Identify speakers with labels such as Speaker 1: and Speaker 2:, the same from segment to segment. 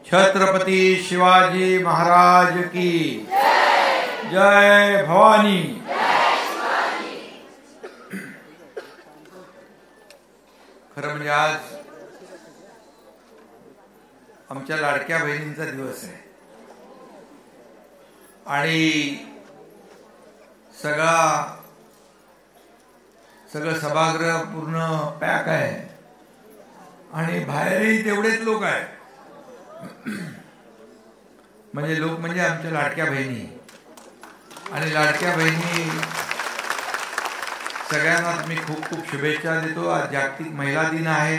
Speaker 1: छत्रपती शिवाजी महाराज की जय भवानी। खरं म्हणजे आज आमच्या लाडक्या बहिणींचा दिवस आहे आणि सगळं सभागृह पूर्ण पॅक आहे आणि बाहेरही तेवढेच लोक आहेत। म्हणजे लोक म्हणजे आमच्या लाडक्या बहिणी आणि लाडक्या बहिणी सगळ्यांना मी खूप खूप शुभेच्छा देतो। आज जागतिक महिला दिन आहे।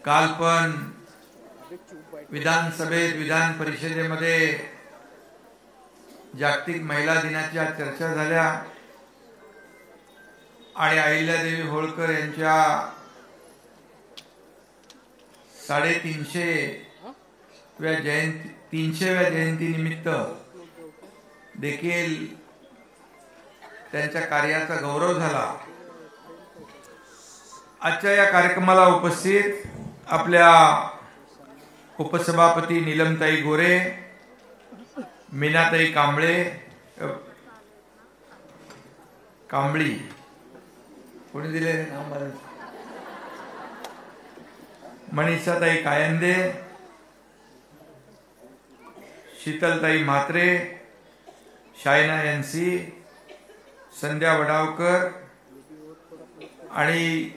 Speaker 1: काल पण विधानसभेत विधान परिषदेमध्ये जागतिक महिला दिनाच्या चर्चा झाल्या आणि अहिल्यादेवी होळकर यांच्या 350व्या जयंती निमित्त देखील त्यांच्या कार्याचा गौरव झाला। आजच्या या कार्यक्रमाला उपस्थित आपल्या उपसभापती नीलमताई गोरे, मीनाताई कांबळी कोणी दिले नाव, मनीषाताई कायंदे, शीतलताई म्हात्रे, शायना यांसी, संध्या वडावकर आणि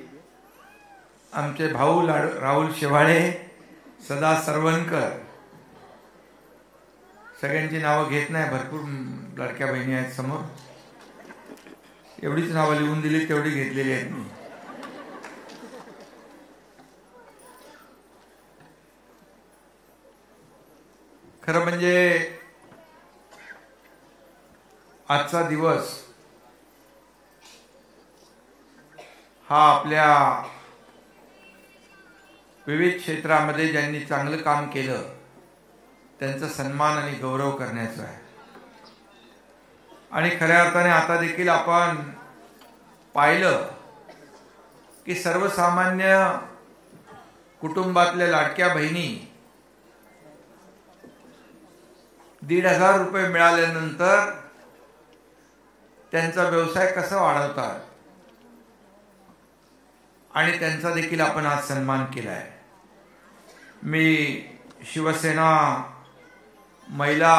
Speaker 1: आमचे भाऊ राहुल शेवाळे, सदा सरवणकर, सगळ्यांची नावं घेत नाही, भरपूर लाडक्या बहिणी आहेत समोर, एवढीच नावं लिहून दिली तेवढी घेतलेली आहेत मी। खरं म्हणजे आजचा दिवस हा आपल्या विविध क्षेत्रामध्ये ज्यांनी चांगलं काम केलं त्यांचा सन्मान आणि गौरव करण्याचा आहे। आणि खऱ्या अर्थाने आता देखील आपण पाहिलं की सर्वसामान्य कुटुंबातल्या लाडक्या बहिणी 1,500 रुपये मिळाल्यानंतर त्यांचा व्यवसाय कसा वाढवतात आणि त्यांचा देखील आपण आज सन्मान केला आहे। मी शिवसेना महिला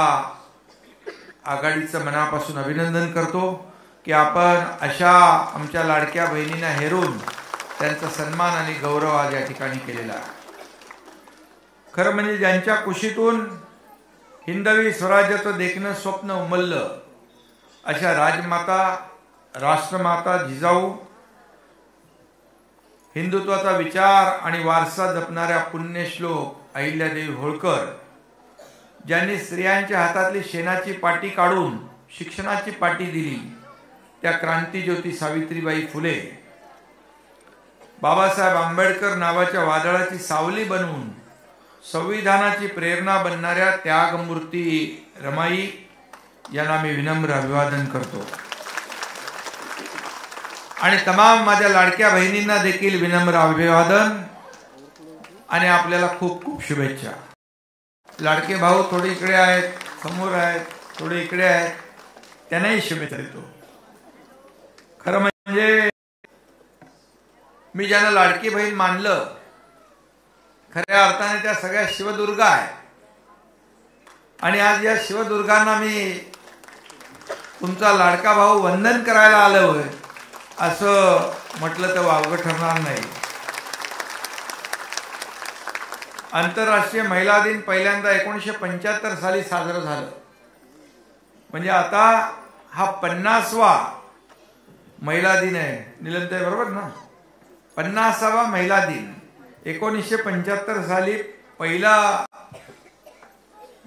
Speaker 1: आघाडीचं मनापासून अभिनंदन करतो की आपण अशा आमच्या लाडक्या बहिणींना हेरून त्यांचा सन्मान आणि गौरव आज या ठिकाणी केलेला आहे। खरं म्हणजे ज्यांच्या कुशीतून हिंदवी स्वराज्याचं देखणं स्वप्न उमललं अशा राजमाता राष्ट्रमाता जिजाऊ, हिंदुत्वाचा विचार आणि वारसा जपणाऱ्या पुण्यश्लोक अहिल्यादेवी होळकर, ज्यांनी स्त्रियांच्या हातातली शेणाची पाटी काढून शिक्षणाची पाटी दिली, त्या क्रांतिज्योती सावित्रीबाई फुले, बाबासाहेब आंबेडकर नावाच्या वादळाची सावली बनवून संविधानाची प्रेरणा बनणाऱ्या त्यागमूर्ती रमाई यांना मी विनम्र अभिवादन करतो आणि तमाम माझ्या लाडक्या बहिणींना देखील विनम्र अभिवादन आणि आपल्याला खूप खूप शुभेच्छा। लाडके भाऊ थोडे इकडे आहेत, समोर आहेत, थोडे इकडे आहेत, त्यांनाही शुभेच्छा देतो। खरं म्हणजे मी ज्यांना लाडकी बहीण मानलं खऱ्या अर्थाने त्या सगळ्या शिवदुर्गा आहेत आणि आज या शिवदुर्गांना मी तुमचा लाडका भाऊ वंदन करायला आलो होय असं म्हटलं तर वावगं ठरणार नाही। आंतरराष्ट्रीय महिला दिन पहिल्यांदा 1975 साली साजरं झालं, म्हणजे आता हा 50वा महिला दिन आहे। नीलमताई बरोबर ना? 50वा महिला दिन 1975 साली पहिला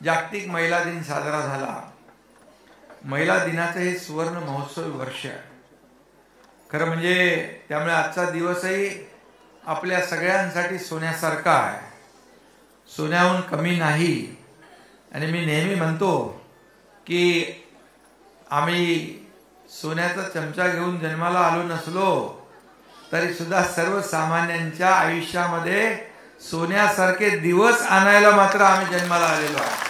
Speaker 1: जागतिक महिला दिन साजरा झाला। महिला दिनाचं हे सुवर्ण महोत्सवी वर्ष आहे। खरं म्हणजे त्यामुळे आजचा दिवसही आपल्या सगळ्यांसाठी सोन्यासारखा आहे, सोन्याहून कमी नाही। आणि मी नेहमी म्हणतो की आम्ही सोन्याचा चमचा घेऊन जन्माला आलो नसलो तरी सुद्धा सर्वसामान्यांच्या आयुष्यामध्ये सोन्यासारखे दिवस आणायला मात्र आम्ही जन्माला आलेलो आहे.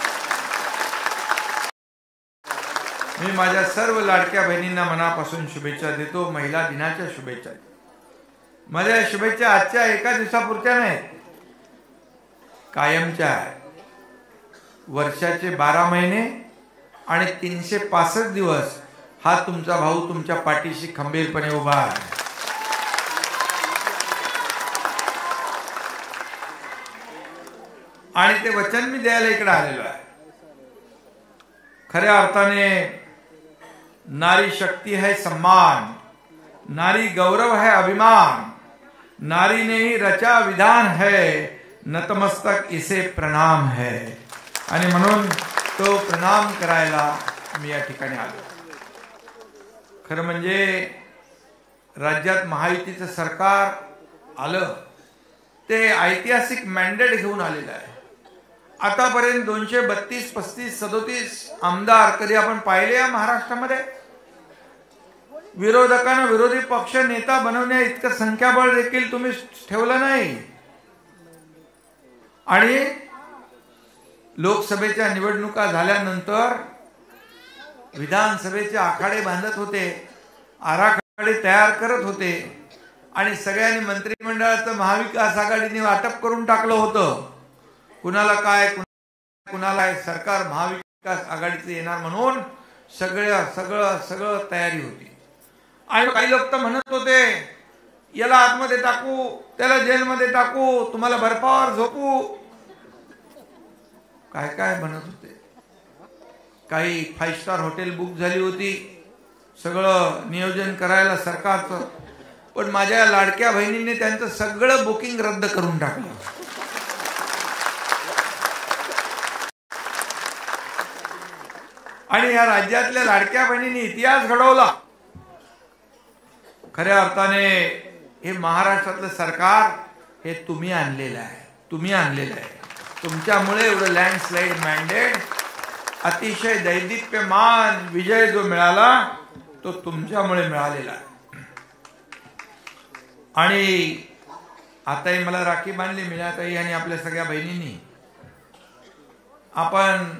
Speaker 1: मी माझ्या सर्व लाडक्या बहिणींना मनापासून शुभेच्छा देतो. महिला दिनाच्या शुभेच्छा. माझ्या शुभेच्छा आजच्या एका दिवसापुरत्या नाहीत, कायमच्या आहेत. वर्षाचे 12 महिने आणि 365 दिवस हा तुमचा भाऊ तुमच्या पाठीशी खंबीरपणे उभा आहे. आणि ते वचन मी द्यायला इकडे आलेलो आहे. खऱ्या अर्थाने नारी शक्ति है सम्मान, नारी गौरव है अभिमान, नारी ने ही रचा विधान है, नतमस्तक इसे प्रणाम है. आणि म्हणून तो प्रणाम करायला मी या ठिकाणी आलो. खरं म्हणजे राज्यात महायुतीचं सरकार आलं ते ऐतिहासिक मॅन्डेट घेऊन आलेलं आहे. आतापर्यंत 232, 35, 37 आमदार कधी आपण पाहिले या महाराष्ट्रामध्ये? विरोधकांना विरोधी पक्ष नेता बनवण्या इतकं संख्याबळ देखील तुम्ही ठेवलं नाही. आणि लोकसभेच्या निवडणुका झाल्यानंतर विधानसभेचे आखाडे बांधत होते, आराखडे तयार करत होते आणि सगळ्यांनी मंत्रिमंडळाचं महाविकास आघाडीने वाटप करून टाकलं होतं. कुणाला काय कुणाला सरकार महाविकास आघाडीचे येणार म्हणून सगळं तयारी होती. आणि काही लोक तर म्हणत होते याला आतमध्ये टाकू, त्याला जेलमध्ये टाकू, तुम्हाला बर्फावर झोपू, काय काय म्हणत होते. काही 5 स्टार हॉटेल बुक झाली होती, सगळं नियोजन करायला सरकारचं. पण माझ्या लाडक्या बहिणींनी त्यांचं सगळं बुकिंग रद्द करून टाकलं. आणि या राज्यातल्या लाडक्या बहिणींनी इतिहास घडवला. खऱ्या अर्थाने हे महाराष्ट्रातलं सरकार हे तुम्ही आणलेलं आहे. तुमच्यामुळे एवढं लँडस्लाइड मॅन्डेट, अतिशय दैदिप्यमान विजय जो मिळाला तो तुमच्यामुळे मिळालेला आहे. आणि आताही मला राखी बांधली मीनाताई आणि आपल्या सगळ्या बहिणींनी. आपण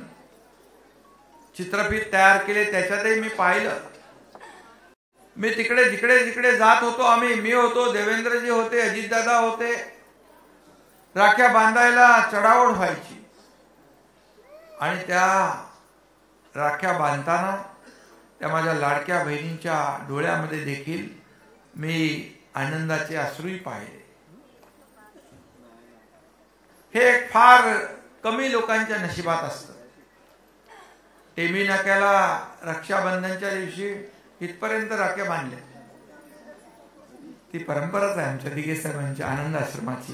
Speaker 1: चित्रफित तयार केले, त्याच्यातही मी पाहिलं. मी तिकडे जिकडे जात होतो, मी होतो, देवेंद्रजी होते, अजितदादा होते, राख्या बांधायला चढाओढ व्हायची. आणि त्या राख्या बांधताना त्या माझ्या लाडक्या बहिणींच्या डोळ्यामध्ये देखील मी आनंदाचे अश्रूही पाहिले. हे फार कमी लोकांच्या नशिबात असतं. टेमी नाक्याला रक्षाबंधनच्या दिवशी इथपर्यंत राख्या बांधल्या. ती परंपराच आहे आमच्या दिघे साहेबांच्या आनंद आश्रमाची.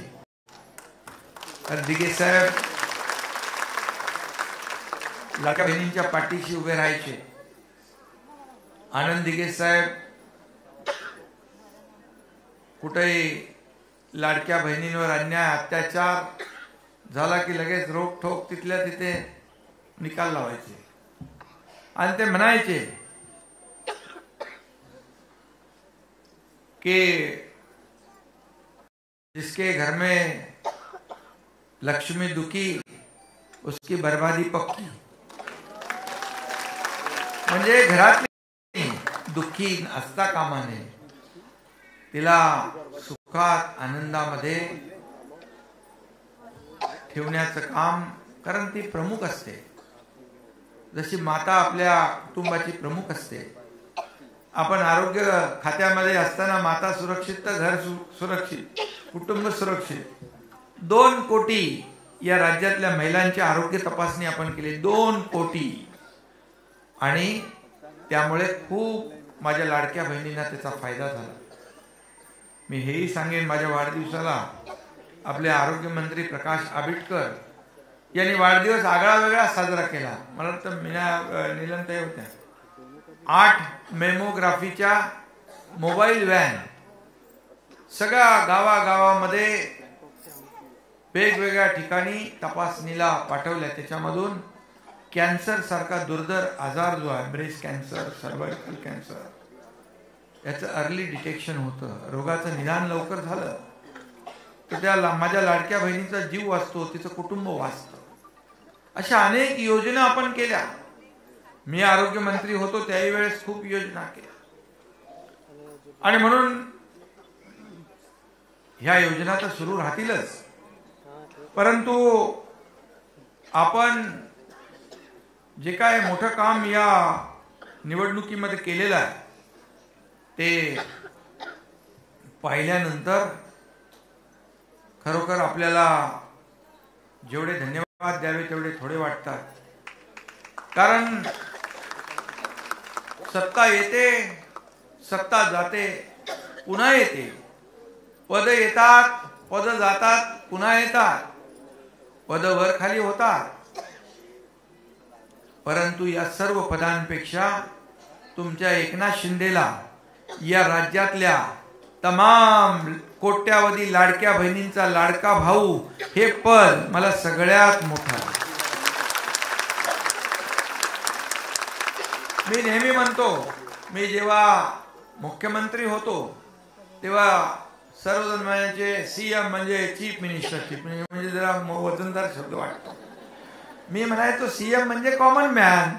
Speaker 1: तर दिघे साहेब लाडक्या बहिणींच्या पाठीशी उभे राहायचे. आनंद दिघे साहेब कुठेही लाडक्या बहिणींवर अन्याय अत्याचार झाला की लगेच रोखठोक तिथल्या तिथे निकाल लावायचे. आणि ते म्हणायचे कि जिसके घर में लक्ष्मी दुखी उसकी बर्बादी पक्की. म्हणजे घरातली दुःखी असता कामा नये, तिला सुखात आनंदामध्ये ठेवण्याचं काम, कारण ती प्रमुख असते. जशी माता आपल्या कुटुंबाची प्रमुख असते. आपण आरोग्य खात्यामध्ये असताना माता सुरक्षित तर घर सुरक्षित, कुटुंब सुरक्षित. 2 कोटी या राज्यातल्या महिलांची आरोग्य तपासणी आपण केली, 2 कोटी. आणि त्यामुळे खूप माझ्या लाडक्या बहिणींना त्याचा फायदा झाला. मी हेही सांगेन, माझ्या वाढदिवसाला आपले आरोग्य मंत्री प्रकाश आंबेडकर यांनी वाढदिवस आगळा वेगळा साजरा केला. मला वाटतं नीलमताई होत्या. 8 मेमोग्राफीच्या मोबाईल व्हॅन सगळ्या गावागावामध्ये वेगवेगळ्या ठिकाणी तपासणीला पाठवल्या. त्याच्यामधून कॅन्सर सारखा दुर्धर आजार जो आहे, ब्रेस्ट कॅन्सर, सर्वायकल कॅन्सर, याचं अर्ली डिटेक्शन होतं, रोगाचं निदान लवकर झालं. तर त्या माझ्या लाडक्या बहिणीचा जीव वाचतो, तिचं कुटुंब वाचतं. अशा अनेक योजना आपण केल्या. मी आरोग्यमंत्री होतो त्याही वेळेस खूप योजना केल्या. आणि म्हणून ह्या योजना तर सुरू राहतीलच, परंतु आपण जे काय मोठं काम या निवडणुकीमध्ये केलेलं आहे ते पाहिल्यानंतर खरोखर आपल्याला जेवढे धन्यवाद द्यावे तेवढे थोडे वाटतात. कारण सत्ता येते, सत्ता जाते, पुन्हा येते. पद येतात, पद जातात, पुन्हा येतात. पद वर खाली होतात. परंतु या सर्व पदांपेक्षा तुमच्या एकनाथ शिंदेला या राज्यातल्या तमाम कोट्यावधी लाडक्या बहिणींचा लाडका भाऊ हे पद मला सगळ्यात मोठं. मी नेहमी म्हणतो, मी जेव्हा मुख्यमंत्री होतो तेव्हा सर्वजण म्हणायचे सीएम म्हणजे चीफ मिनिस्टर. म्हणजे जरा वजनदार शब्द वाटतो. मी म्हणायचो सीएम म्हणजे कॉमन मॅन,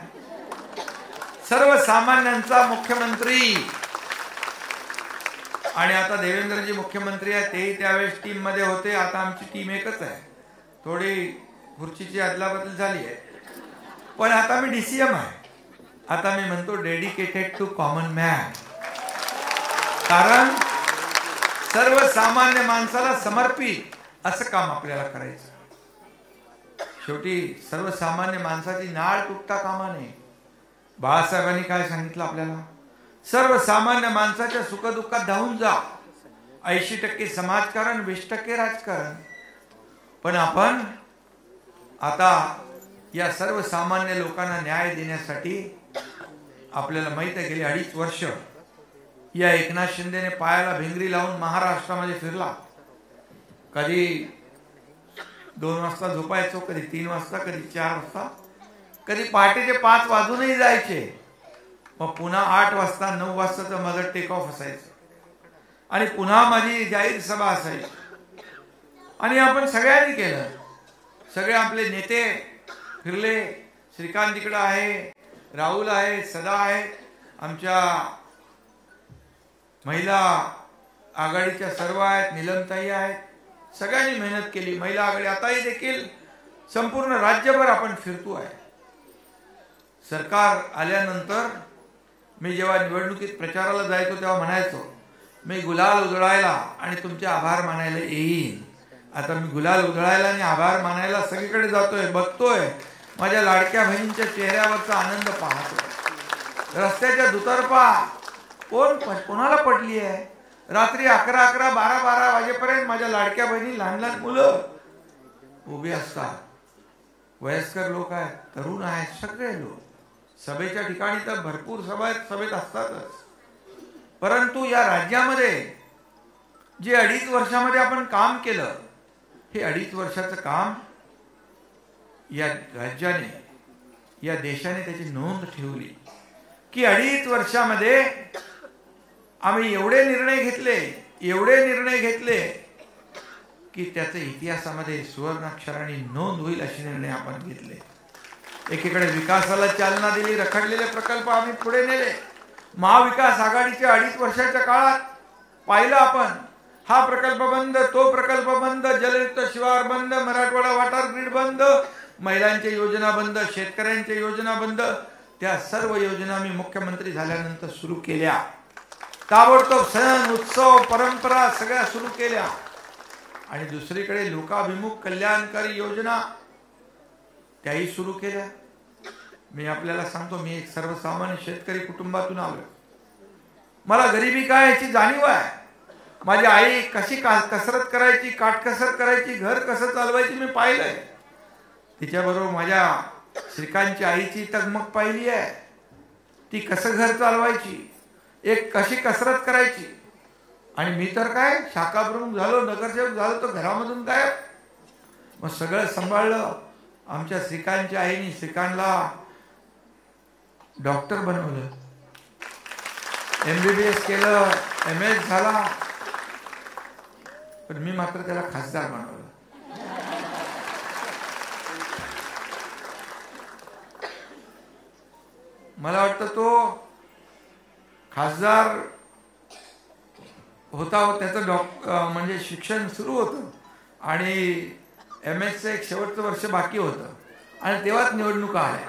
Speaker 1: सर्वसामान्यांचा मुख्यमंत्री. आणि आता देवेंद्रजी मुख्यमंत्री आहे, तेही त्यावेळेस टीम मध्ये होते. आता आमची टीम एकच आहे, थोडी खुर्चीची अदलाबदल झाली आहे, पण आता मी डीसीएम आहे. आता मी म्हणतो डेडिकेटेड टू कॉमन मॅन. कारण सर्वसामान्य माणसाला समर्पित असं काम आपल्याला करायचं. शेवटी सर्वसामान्य माणसाची नाळ तुटता कामा नये. बाळासाहेबांनी काय सांगितलं आपल्याला? सर्वसामान्य माणसाच्या सुखदुःखात धावून जा. 80% समाजकारण, 20% राजकारण. पण आपण आता या सर्वसामान्य लोकांना न्याय देण्यासाठी आपल्याला माहित आहे गेली 2.5 वर्ष या एकनाथ शिंदेने पायाला भिंगरी लावून महाराष्ट्रामध्ये फिरला. कधी 2 वाजता झोपायचो, कधी 3 वाजता, कधी 4 वाजता, कधी पहाटेचे 5 वाजूनही जायचे. मग पुन्हा 8 वाजता 9 वाजताचं माझं टेक ऑफ असायचं आणि पुन्हा माझी जाहीर सभा असायची. आणि आपण सगळ्यांनी केलं. सगळे आपले नेते फिरले. श्रीकांत तिकडं आहे, राहुल आहे, सदा आहे, आमच्या महिला आघाडीच्या सर्व आहेत, नीलमताई आहेत. सगळ्यांनी मेहनत केली. महिला आघाडी आताही देखील संपूर्ण राज्यभर आपण फिरतो आहे. सरकार आल्यानंतर मी जेव्हा निवडणुकीत प्रचाराला जायचो तेव्हा म्हणायचो मी गुलाल उधळायला आणि तुमचे आभार मानायला येईन. आता मी गुलाल उधळायला आणि आभार मानायला सगळीकडे जातोय, बघतोय. माझ्या लाडक्या बहिणींच्या चेहऱ्यावरचा आनंद पाहतो. रस्त्याच्या दुतर्फा कोणाला पडली आहे? रात्री 11, 12 वाजेपर्यंत माझ्या लाडक्या बहिणी, लहान लहान मुलं उभी असतात. वयस्कर लोक आहेत, तरुण आहेत, सगळे लोक. सभेच्या ठिकाणी तर भरपूर सभेत असतातच. परंतु या राज्यामध्ये जे 2.5 वर्षामध्ये आपण काम केलं, हे 2.5 वर्षाचं काम या राज्याने, या देशाने त्याची नोंद ठेवली की 2.5 वर्षामध्ये आम्ही एवढे निर्णय घेतले की त्याचे इतिहासामध्ये सुवर्णाक्षराने नोंद होईल असे निर्णय आपण घेतले. एकीकडे विकासाला चालना दिली, रखडलेले प्रकल्प आम्ही पुढे नेले. महाविकास आघाडीच्या 2.5 वर्षाच्या काळात पाहिलं आपण, हा प्रकल्प बंद, तो प्रकल्प बंद, जलयुक्त शिवार बंद, मराठवाडा वॉटर ग्रीड बंद, महिलांच्या योजना बंद, शेतकऱ्यांच्या योजना बंद. त्या सर्व योजना मी मुख्यमंत्री झाल्यानंतर सुरू केल्या. ताबडतोब सण, उत्सव, परंपरा सगळ्या सुरू केल्या. आणि दुसरीकडे लोकाभिमुख कल्याणकारी योजना त्याही सुरू केल्या. मी आपल्याला सांगतो, मी एक सर्वसामान्य शेतकरी कुटुंबातून आलो. मला गरिबी काय याची जाणीव आहे. माझी आई कशी कसरत करायची, काटकसर करायची, घर कसं चालवायची मी पाहिलंय. तिच्याबरोबर माझ्या श्रीकांतची आईची तगमग पाहिली आहे. ती कसं घर चालवायची, एक कशी कसरत करायची. आणि मी तर काय शाखा प्रमुख झालो, नगरसेवक झालो, तर घरामधून काय मग सगळं सांभाळलं. आमच्या श्रीकांतच्या आईने श्रीकांतला डॉक्टर बनवलं, MBBS केलं, MS झाला. पण मी मात्र त्याला खासदार बनवलं. मला वाटतं तो खासदार होता, त्याचं म्हणजे शिक्षण सुरू होतं आणि MS एक शेवटचं वर्ष बाकी होतं आणि तेव्हाच निवडणुका आल्या.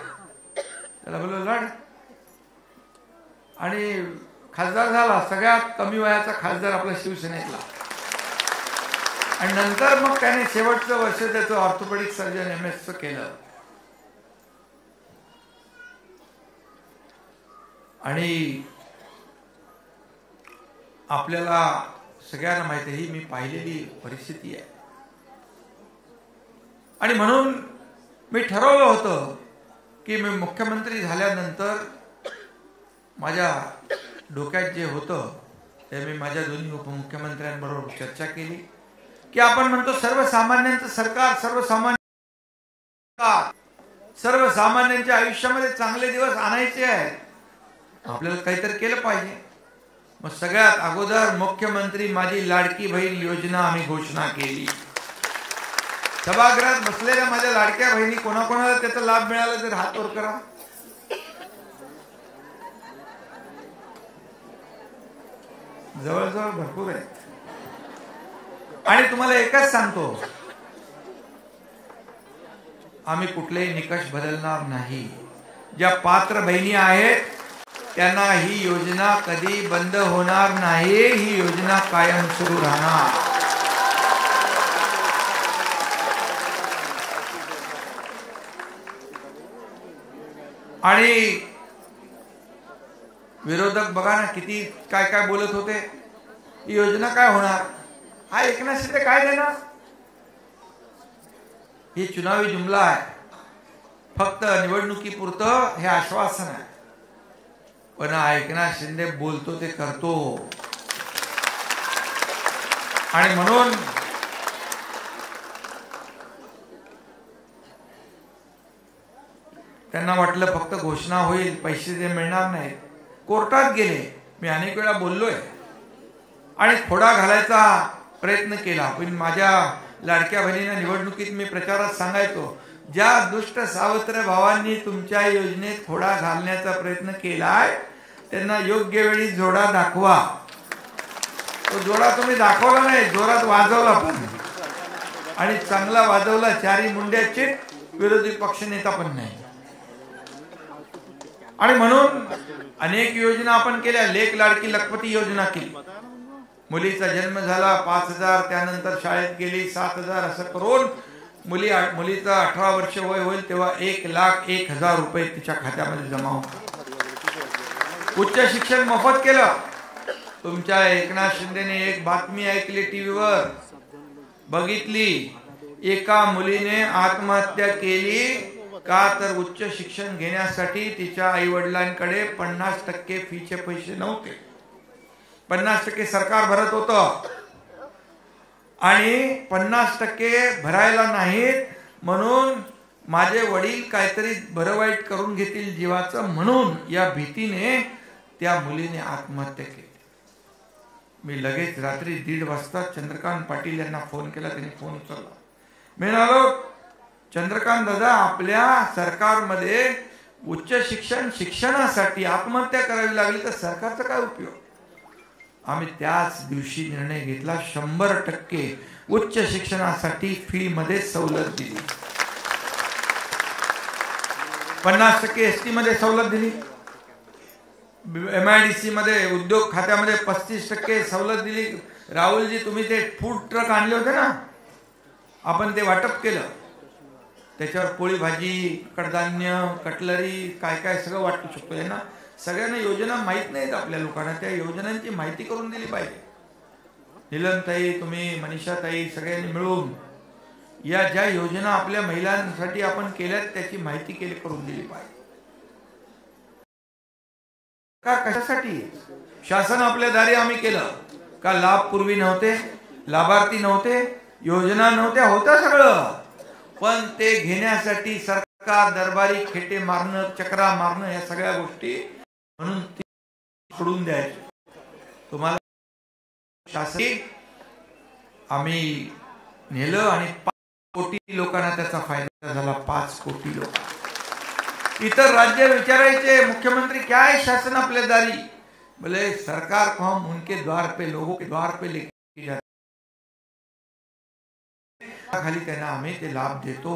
Speaker 1: त्याला बोललो लढ, आणि खासदार झाला. सगळ्यात कमी वयाचा खासदार आपला शिवसेनेतला. आणि नंतर मग त्याने शेवटचं वर्ष त्याचं ऑर्थोपेडिक सर्जन MS केलं. आणि आपल्याला सगळ्यांना माहिती ही मी पाहिलेली परिस्थिती आहे. आणि म्हणून मी ठरवलं होतं की मी मुख्यमंत्री झाल्यानंतर माझ्या डोक्यात जे होतं ते मी माझ्या दोन्ही उपमुख्यमंत्र्यांबरोबर चर्चा केली की आपण म्हणतो सर्वसामान्यांचं सरकार, सर्वसामान्यांच्या आयुष्यामध्ये चांगले दिवस आणायचे आहेत, आपल्याला काहीतरी केलं पाहिजे. मग सगळ्यात अगोदर मुख्यमंत्री माझी लाडकी बहीण योजना आम्ही घोषणा केली. सभागृहात बसलेल्या माझ्या लाडक्या बहिणी कोणाकोणाला त्याचा लाभ मिळाला तर हात वर करा. जवळजवळ भरपूर आहेत. आणि तुम्हाला एकच सांगतो, आम्ही कुठलेही निकष बदलणार नाही. ज्या पात्र बहिणी आहेत त्यांना ही योजना कधी बंद होणार नाही. ही योजना कायम सुरू राहणार. आणि विरोधक बघा ना किती काय काय बोलत होते. ही योजना काय होणार, हा एकनाथ शिंदे काय देणार, ही चुनावी जुमला आहे, फक्त निवडणुकीपुरतं हे आश्वासन आहे. पण एकनाथ शिंदे बोलतो ते करतो. आणि म्हणून त्यांना वाटलं फक्त घोषणा होईल, पैसे जे मिळणार नाहीत. कोर्टात गेले, मी अनेक वेळा बोललोय आणि खोडा घालायचा प्रयत्न केला. पण माझ्या लाडक्या बहिणींना निवडणुकीत मी प्रचारात सांगायचो, ज्या दुष्ट सावत्र भावांनी तुमच्या योजनेत खोडा घालण्याचा प्रयत्न केलाय त्यांना योग्य वेळी जोडा दाखवा. तो जोडा तुम्ही दाखवला नाही, जोरात वाजवला पण, आणि चांगला वाजवला. चारी मुंड्याचे विरोधी पक्षनेता पण नाही. आणि म्हणून अनेक योजना आपण केल्या. लेक लाडकी लखपती योजना केली. मुलीचा जन्म झाला 5,000, त्यानंतर शाळेत गेली 7,000, असं करून मुलीचा 18 वर्ष वय होईल तेव्हा 1,01,000 रुपये तिच्या खात्यामध्ये जमा होतात. उच्च शिक्षण मोफत केलं. तुमच्या एकनाथ शिंदेने एक बातमी ऐकली, टीव्हीवर बघितली, एका मुलीने आत्महत्या केली का तर उच्च शिक्षण घेण्यासाठी तिच्या आई वडिलांकडे 50% फीचे पैसे नव्हते. 50% सरकार भरत होतं आणि 50% भरायला नाहीत म्हणून माझे वडील काहीतरी बरं वाईट करून घेतील जीवाचं, म्हणून या भीतीने त्या मुलीने आत्महत्या केली. मी लगेच रात्री 1:30 वाजता चंद्रकांत पाटील यांना फोन केला. त्यांनी फोन उचलला. मी म्हणालो, चंद्रकांत दादा, आपल्या सरकारमध्ये उच्च शिक्षणासाठी आत्महत्या करावी लागली तर सरकारचा काय उपयोग. आम्ही त्याच दिवशी निर्णय घेतला, 100% उच्च शिक्षणासाठी फी मध्ये सवलत दिली. 50% ST मध्ये सवलत दिली. MIDC मध्ये उद्योग खात्यामध्ये 35% सवलत दिली. राहुलजी, तुम्ही ते फूड ट्रक आणले होते ना, आपण ते वाटप केलं. त्याच्यावर पोळी भाजी, कडधान्य, कटलरी, काय काय सगळं वाटू शकतो. ना सगळ्यांना योजना माहीत नाहीत आपल्या लोकांना. त्या योजनांची माहिती करून दिली पाहिजे. नीलमताई, तुम्ही, मनीषाताई, सगळ्यांनी मिळून या ज्या योजना आपल्या महिलांसाठी आपण केल्यात त्याची माहिती करून दिली पाहिजे. का कशासाठी शासन आपल्या दारी आम्ही केलं का? लाभ पूर्वी नव्हते, लाभार्थी नव्हते, योजना नव्हत्या, होतं सगळं, पण ते घेण्यासाठी सरकार दरबारी खेटे मारणं, चक्रा मारणं, या सगळ्या गोष्टी म्हणून सोडून द्यायचे. तुम्हाला शासन आम्ही नेलं आणि 5 कोटी लोकांना त्याचा फायदा झाला. 5 कोटी लोक. इतर राज्य विचारायचे मुख्यमंत्री क्या है शासन अपने दारी, बोले सरकार को हम उनके द्वार पे लोगों के द्वार पे लेके जाते, खाली त्यांना आम्ही ते लाभ देतो.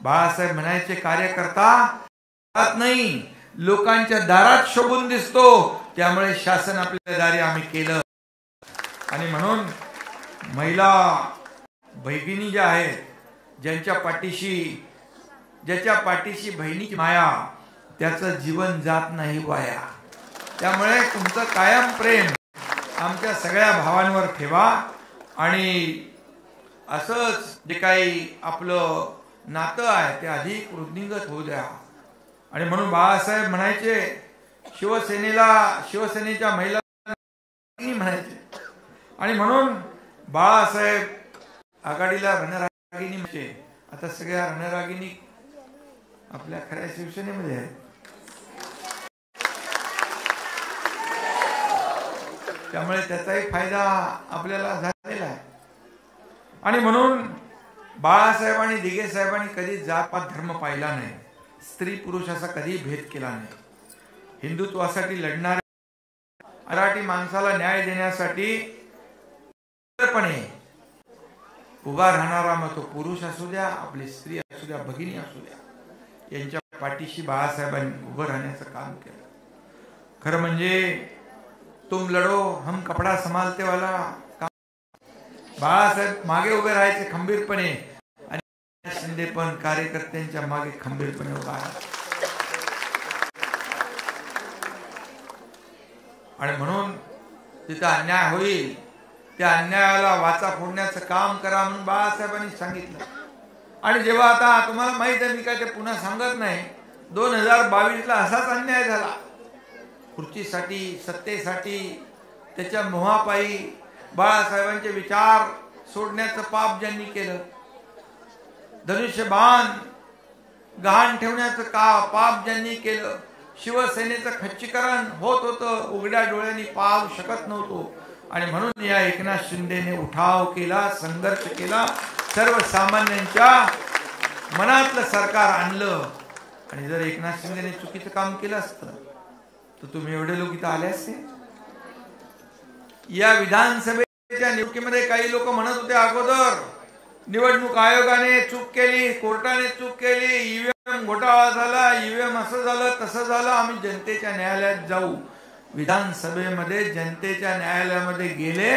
Speaker 1: बाळासाहेब म्हणायचे कार्यकर्ता नाही, लोकांच्या दारात शोभून दिसतो, त्यामुळे शासन आपल्या दारी आम्ही केलं. आणि म्हणून महिला भगिनी ज्या आहेत, ज्याच्या पाठीशी बहिणीची माया, त्याचं जीवन जात नाही वाया. त्यामुळे तुमचं कायम प्रेम आमच्या सगळ्या भावांवर ठेवा आणि असंच जे काही आपलं नातं आहे ते अधिक वृद्धिंगत होऊ द्या. आणि म्हणून बाळासाहेब म्हणायचे शिवसेनेच्या महिला म्हणायचे. आणि म्हणून बाळासाहेब आघाडीला रणरागिणी म्हणजे आता सगळ्या रणरागिणी आपल्या खऱ्या शिवसेनेमध्ये आहेत. त्यामुळे त्याचाही फायदा आपल्याला झालेला आहे. आणि म्हणून बाळासाहेब आणि दिघे साहेबांनी कधी जातपात धर्म पाहिला नाही, स्त्री पुरुष असा कधी भेद केला नाही. हिंदुत्वासाठी लढणाऱ्या मराठी माणसाला न्याय देण्यासाठी उभा राहणारा, मग तो पुरुष असू द्या, आपली स्त्री असू द्या, भगिनी असू द्या, यांच्या पाठीशी बाळासाहेबांनी उभं राहण्याचं काम केलं. खरं म्हणजे तुम लढो हम कपडा संभालते वाला काम. बाळासाहेब मागे उभे राहायचे खंबीरपणे, आणि शिंदे पण कार्यकर्त्यांच्या मागे खंबीरपणे उभा आहे. आणि म्हणून तिथं अन्याय होईल त्या अन्यायाला वाचा फोडण्याचं काम करा म्हणून बाळासाहेबांनी सांगितलं. आणि जेव्हा आता तुम्हाला माहित आहे, मी काय ते पुन्हा सांगत नाही, 2022ला असाच अन्याय झाला. खुर्चीसाठी, सत्तेसाठी, त्याच्या मोहापायी बाळासाहेबांचे विचार सोडण्याचं पाप ज्यांनी केलं, धनुष्यबाण गहाण ठेवण्याचं पाप ज्यांनी केलं, शिवसेनेचं खच्चीकरण होत होतं, उघड्या डोळ्यांनी पाहू शकत नव्हतो. आणि म्हणून या एकनाथ शिंदेने उठाव केला, संघर्ष केला, सर्वसामान्यांच्या मनातलं सरकार आणलं. आणि जर एकनाथ शिंदेने चुकीचं काम केलं असतं तर तुम्ही एवढे लोक इथं आले असते. या विधानसभेच्या निवडणुकीमध्ये काही लोक म्हणत होते अगोदर निवडणूक आयोगाने चूक केली, कोर्टाने चूक केली, ईव्हीएम घोटाळा झाला, ईव्हीएम असं झालं तसं झालं, आम्ही जनतेच्या न्यायालयात जाऊ. विधानसभेमध्ये जनतेच्या न्यायालयामध्ये गेले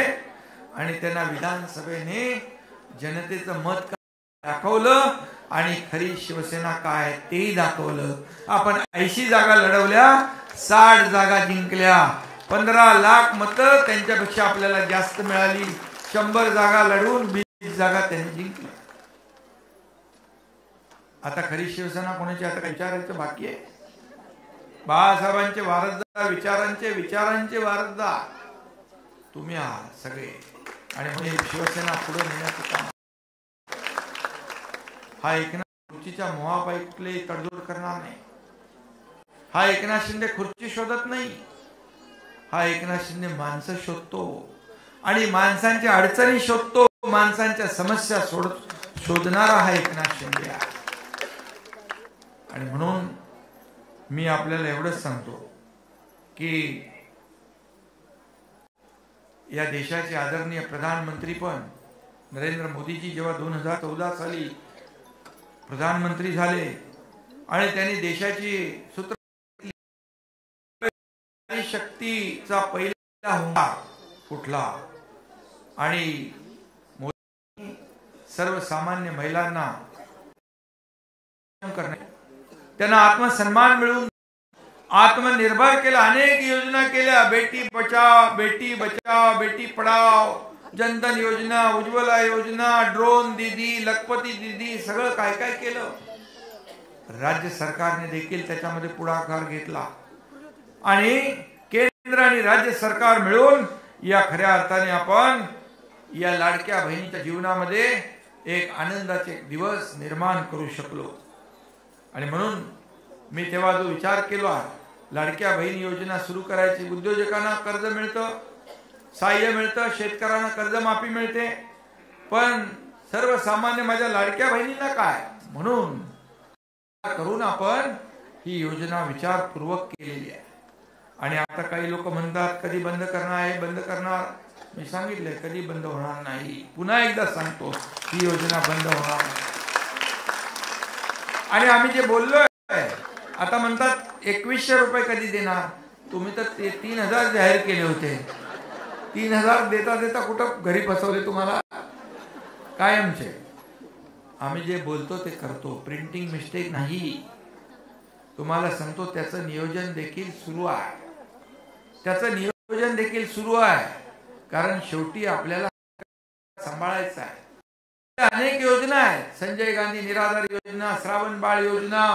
Speaker 1: आणि त्यांना विधानसभेने जनतेचं मत दाखवलं आणि खरी शिवसेना काय तेही दाखवलं. आपण 80 जागा लढवल्या, 60 जागा जिंकल्या, 15 लाख मतं त्यांच्यापेक्षा आपल्याला जास्त मिळाली. 100 जागा लढवून 20 जागा त्यांनी जिंकल्या. आता खरी शिवसेना कोणाची, आता काय विचारायचं बाकी आहे? बाळासाहेबांचे वारसदार, विचारांचे वारसदार तुम्ही आहात सगळे. आणि म्हणजे शिवसेना पुढे नेण्याचं काम हा एकनाथ खुर्चीच्या मोहापायी कुठलेही तडजोड करणार नाही. हा एकनाथ शिंदे खुर्ची शोधत नाही, हा एकनाथ शिंदे माणसं शोधतो आणि माणसांच्या अडचणी शोधतो, माणसांच्या समस्या शोधणारा हा एकनाथ शिंदे आहे. आणि म्हणून मी आपल्याला एवढंच सांगतो की या देशाचे आदरणीय प्रधानमंत्री पण नरेंद्र मोदीजी जेव्हा 2014 साली प्रधानमंत्री झाले आणि त्यांनी देशाची सूत्र शक्तीचा पहिला हुंकार कुठला, आणि मोदी सर्वसामान्य महिलांना करणे, त्यांना आत्मसन्मान मिळवून आत्मनिर्भर केला, अनेक योजना केल्या, बेटी बचाव, बेटी पढाव, जनधन योजना, उज्ज्वला योजना, ड्रोन दीदी, लखपती दीदी, सगळं काय काय केलं. राज्य सरकारने देखील त्याच्यामध्ये पुढाकार घेतला आणि केंद्र आणि राज्य सरकार मिळून या खऱ्या अर्थाने आपण या लाडक्या बहिणीच्या जीवनामध्ये एक आनंदाचे दिवस निर्माण करू शकलो. आणि म्हणून मी तेव्हा जो विचार केला, लाडक्या बहीण योजना सुरू करायची, उद्योजकांना कर्ज मिळतं, सहाय्य मिळतं, शेतकऱ्यांना कर्जमाफी मिळते, पण सर्वसामान्य माझ्या लाडक्या बहिणींना काय? म्हणून करून आपण ही योजना विचारपूर्वक केलेली आहे. आणि आता काही लोक म्हणतात कधी बंद करणार आहे, बंद करणार. मी सांगितलंय कधी बंद होणार नाही. पुन्हा एकदा सांगतो, ही योजना बंद होणार नाही. आणि आम्ही जे बोललोय, आता म्हणतात 2100 रुपये कधी देणार? तुम्ही तर 3000 जाहीर केले होते. 3000 देता देता कुठं घरी बसवले तुम्हाला कायमचे. आम्ही जे बोलतो ते करतो, प्रिंटिंग मिस्टेक नाही. तुम्हाला सांगतो त्याचं नियोजन देखील सुरू आहे. त्याचं नियोजन देखील सुरू आहे, कारण शेवटी आपल्याला सांभाळायचं आहे. अनेक योजना आहेत, संजय गांधी निराधार योजना, श्रावण बाळ योजना,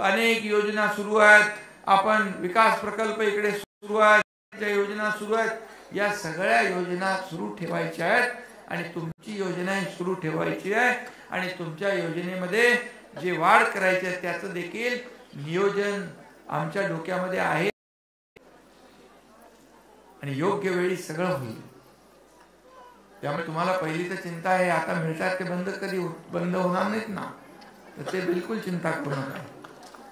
Speaker 1: अनेक योजना सुरू आहेत. आपण विकास प्रकल्प इकडे सुरू आहेत, योजना सुरू आहेत. या सगळ्या योजना सुरू ठेवायच्या आहेत आणि तुमची योजना सुरू ठेवायची आहे. आणि तुमच्या योजनेमध्ये जे वाढ करायची आहे त्याचं देखील नियोजन आमच्या डोक्यामध्ये आहे आणि योग्य वेळी सगळं होईल. त्यामुळे तुम्हाला पहिली तर चिंता आहे, आता मिळतात ते बंद कधी बंद होणार नाहीत ना, तर ते बिलकुल चिंता करू नका.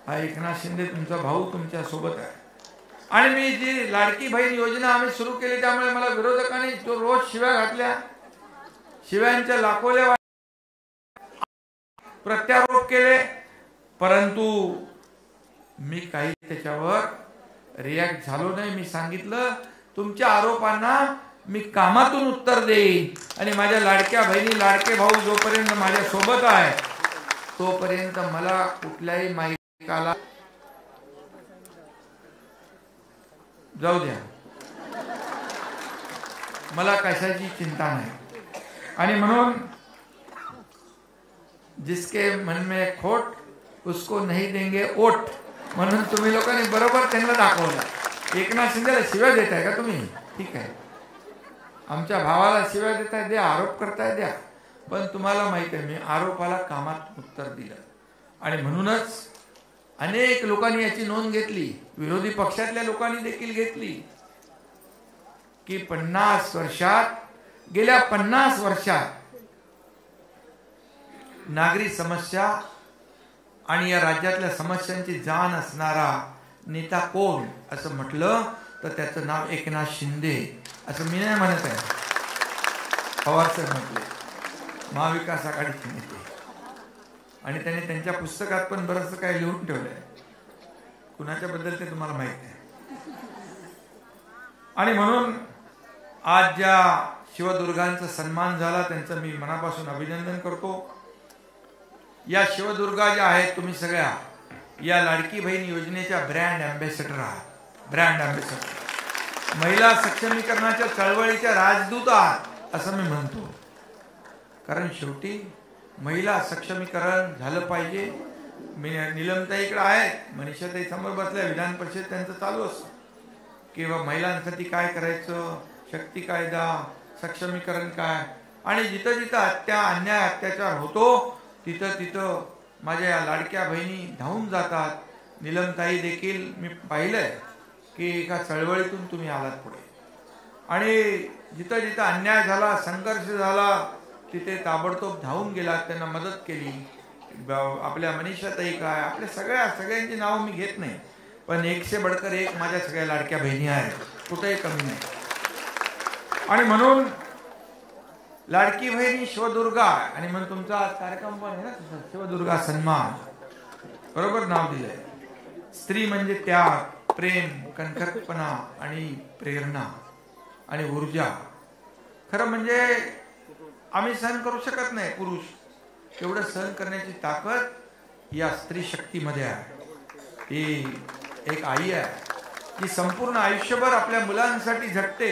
Speaker 1: हा एकनाथ शिंदे तुमचा भाऊ तुमच्या सोबत आहे. आणि मी जी लाडकी बहीण योजना आम्ही सुरू केली त्यामुळे मला विरोधकांनी जो रोज शिव्या घातल्या, शिव्यांच्या लाखोल्या प्रत्यारोप केले, परंतु मी काही त्याच्यावर रिॲक्ट झालो नाही. मी सांगितलं तुमच्या आरोपांना मी कामातून उत्तर देईन आणि माझ्या लाडक्या बहिणी लाडके भाऊ जोपर्यंत माझ्या सोबत आहे तोपर्यंत मला कुठल्याही माहितीला जाऊ द्या, मला कशाची चिंता नाही. आणि म्हणून जिसके मन में खोट उसको नहीं देंगे ओट, म्हणून तुम्ही लोकांनी बरोबर त्यांना दाखवलं. एकनाथ शिंदेला शिव्या देताय का तुम्ही? ठीक आहे, आमच्या भावाला शिव्या देताय द्या, आरोप करताय द्या, पण तुम्हाला माहिती आहे मी आरोपाला कामात उत्तर दिलं. आणि म्हणूनच अनेक लोकांनी याची नोंद घेतली, विरोधी पक्षातल्या लोकांनी देखील घेतली, की 50 वर्षात, गेल्या 50 वर्षात नागरी समस्या आणि या राज्यातल्या समस्यांची जाण असणारा नेता कोण असं म्हटलं तर त्याचं नाव एकनाथ शिंदे असं मी नाही म्हणत आहे, पवार साहेब म्हटले, महाविकास आघाडीचे नेते. आणि त्यांनी त्यांच्या पुस्तकात पण बरंच काय लिहून ठेवलंय, कुणाच्या बद्दल ते तुम्हाला माहित आहे. आणि म्हणून आज ज्या शिवदुर्गांचा सन्मान झाला त्यांचं मी मनापासून अभिनंदन करतो. या शिवदुर्गा ज्या आहेत तुम्ही सगळ्या या लाडकी बहीण योजनेच्या ब्रँड अँबॅसेडर आहात. ब्रँड अँबॅसेडर, महिला सक्षमीकरणाच्या चळवळीच्या राजदूत आहात असं मी म्हणतो. कारण शेवटी महिला सक्षमीकरण झालं पाहिजे. नीलमताईकडे आहेत, मनीषाताई समोर बसल्या, विधान परिषद त्यांचं चालू असतं किंवा महिलांसाठी काय करायचं, शक्ती कायदा, सक्षमीकरण काय. आणि जिथं जिथं अन्याय अत्याचार होतो तिथं तिथं माझ्या या लाडक्या बहिणी धावून जातात. नीलमताई देखील मी पाहिलंय की एका चळवळीतून तुम्ही आलात पुढे, आणि जिथं जिथं अन्याय झाला, संघर्ष झाला तिथे ताबडतोब धावून गेलात, त्यांना मदत केली. आपल्या मनीषाताई काय, आपल्या सगळ्यांची नावं मी घेत नाही, पण 100 बडकर 1 माझ्या सगळ्या लाडक्या बहिणी आहेत, कुठेही कमी नाही. आणि म्हणून लाडकी बहिणी शिवदुर्गा, आणि म्हणून तुमचा कार्यक्रम पण आहे ना शिवदुर्गा सन्मान, बरोबर नाव दिलंय. स्त्री म्हणजे त्याग, प्रेम, कणखरपणा आणि प्रेरणा आणि ऊर्जा. खरं म्हणजे आम्ही सहन करू शकत नाही, पुरुष तेवढं सहन करण्याची ताकद या स्त्री शक्तीमध्ये आहे. ती एक आई आहे जी संपूर्ण आयुष्यभर आपल्या मुलांसाठी झटते.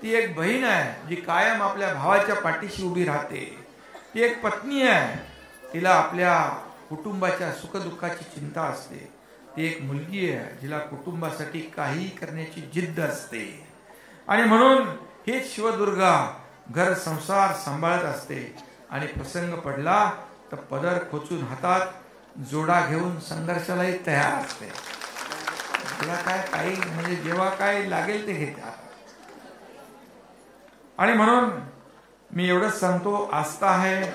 Speaker 1: ती एक बहीण आहे जी कायम आपल्या भावाच्या पाठीशी उभी राहते. ती एक पत्नी आहे, तिला आपल्या कुटुंबाच्या सुखदुःखाची चिंता असते. ती एक मुलगी आहे जिला कुटुंबासाठी काही करण्याची जिद्द असते. आणि म्हणून हीच शिवदुर्गा घर संसार सांभाळत असते आणि प्रसंग पडला तर पदर खोचून हातात जोडा घेऊन संघर्षालाही तयार असते. तिला काय काही म्हणजे जेव्हा काय लागेल ते घेतात. आणि म्हणून मी एवढंच सांगतो, आस्था है,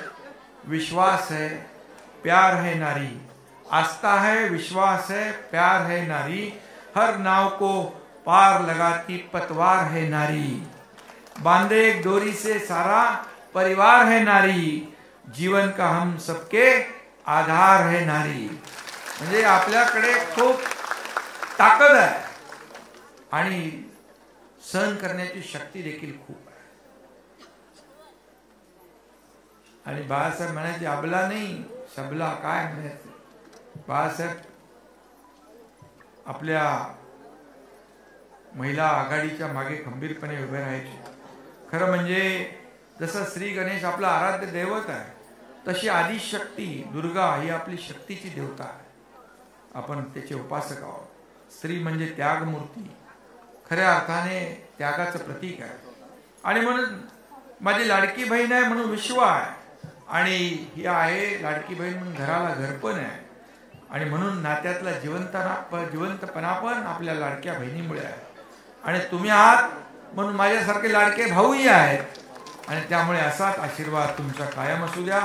Speaker 1: विश्वास है, प्यार है नारी। आस्था है, विश्वास है, प्यार है नारी। हर नाव को पार लगाती पतवार है नारी। बांधे एक डोरी से सारा परिवार है नारी। जीवन का हम सबके आधार है नारी। म्हणजे आपल्याकडे खूप ताकद आहे आणि सहन करण्याची शक्ती देखील खूप आहे। आणि बाळासाहेब म्हणायचे अबला नाही सबला, काय म्हणायचे बाळासाहेब आपल्या महिला आघाडीच्या मागे खंबीरपणे उभे राहायचे। खरं म्हणजे जसं श्री गणेश आपला आराध्य दैवत आहे, तशी आदिशक्ती दुर्गा ही आपली शक्तीची देवता आहे। आपण त्याचे उपासक आहोत। स्त्री म्हणजे त्यागमूर्ती, खऱ्या अर्थाने त्यागाचं प्रतीक आहे। आणि म्हणून माझी लाडकी बहीण आहे म्हणून विश्व आहे, आणि ही आहे लाडकी बहीण म्हणून घराला घरपण आहे। आणि म्हणून नात्यातला जिवंतपणा पण आपल्या लाडक्या बहिणीमुळे आहे। आणि तुम्ही आहात म्हणून माझ्यासारखे लाडके भाऊही आहेत, आणि त्यामुळे असाच आशीर्वाद तुमचा कायम असू द्या।